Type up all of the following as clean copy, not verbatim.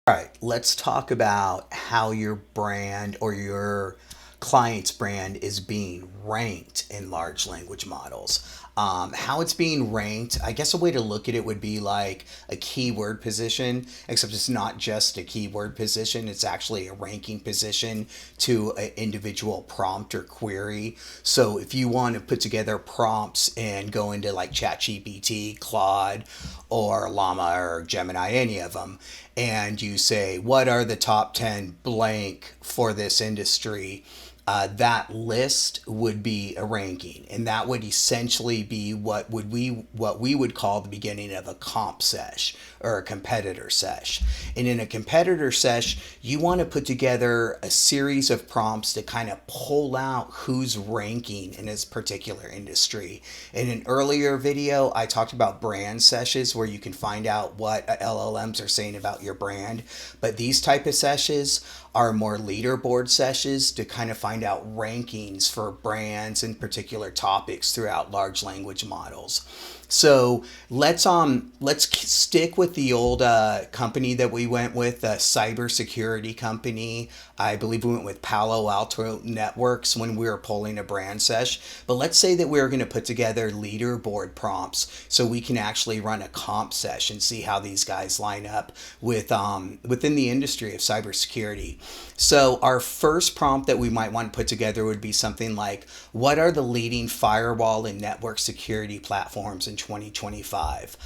All right, let's talk about how your brand or your client's brand is being ranked in large language models. How it's being ranked, I guess a way to look at it would be like a keyword position, except it's not just a keyword position, it's actually a ranking position to an individual prompt or query. So if you want to put together prompts and go into like ChatGPT, Claude, or Llama or Gemini, any of them, and you say, what are the top 10 blank for this industry? That list would be a ranking, and that would essentially be what we would call the beginning of a comp sesh or a competitor sesh. And in a competitor sesh, you want to put together a series of prompts to kind of pull out who's ranking in this particular industry. In an earlier video, I talked about brand sessions where you can find out what LLMs are saying about your brand, but these type of sessions are more leaderboard sessions to kind of find out rankings for brands and particular topics throughout large language models. So let's stick with the old company that we went with, a cybersecurity company. I believe we went with Palo Alto Networks when we were pulling a brand sesh. But let's say that we were going to put together leaderboard prompts so we can actually run a comp sesh and see how these guys line up with within the industry of cybersecurity. So our first prompt that we might want to put together would be something like, what are the leading firewall and network security platforms in 2025?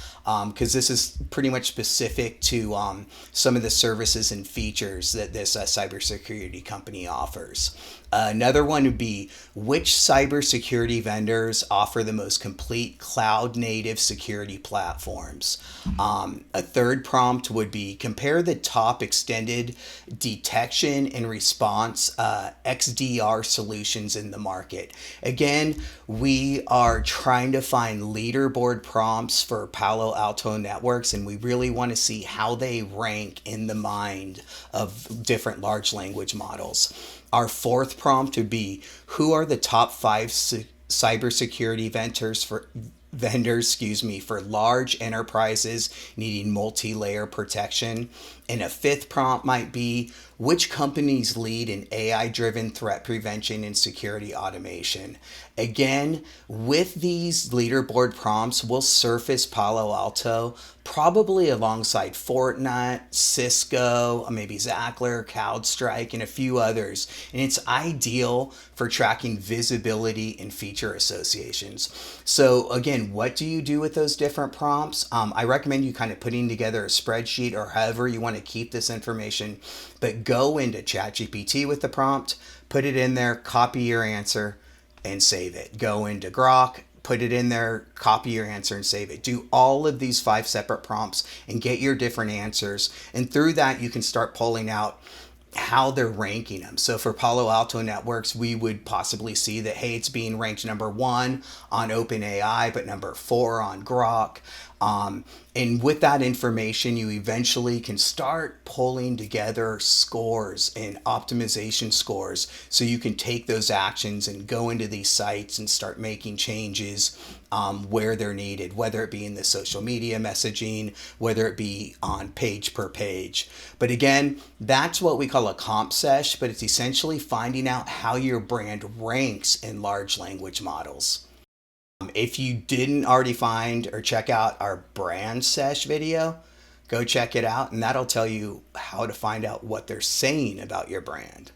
Because this is pretty much specific to some of the services and features that this cybersecurity company offers. Another one would be, which cybersecurity vendors offer the most complete cloud native security platforms? A third prompt would be, compare the top extended detection and response XDR solutions in the market. Again, we are trying to find leaderboard prompts for Palo Alto Networks, and we really want to see how they rank in the mind of different large language models. Our fourth prompt would be, who are the top five cybersecurity vendors for large enterprises needing multi-layer protection? And a fifth prompt might be, which companies lead in AI-driven threat prevention and security automation? Again, with these leaderboard prompts, we'll surface Palo Alto probably alongside Fortinet, Cisco, maybe Zackler, CrowdStrike, and a few others. And it's ideal for tracking visibility and feature associations. So again, what do you do with those different prompts? I recommend you kind of putting together a spreadsheet or however you want to keep this information, but go into ChatGPT with the prompt, put it in there, copy your answer, and save it. Go into Grok, put it in there, copy your answer, and save it. Do all of these 5 separate prompts and get your different answers. And through that, you can start pulling out how they're ranking them. So for Palo Alto Networks, we would possibly see that, hey, it's being ranked number 1 on OpenAI, but number 4 on Grok. And with that information, you eventually can start pulling together scores and optimization scores so you can take those actions and go into these sites and start making changes where they're needed, whether it be in the social media messaging, whether it be on page per page. But again, that's what we call a comp sesh, but it's essentially finding out how your brand ranks in large language models. If you didn't already find or check out our brand sesh video, go check it out, and that'll tell you how to find out what they're saying about your brand.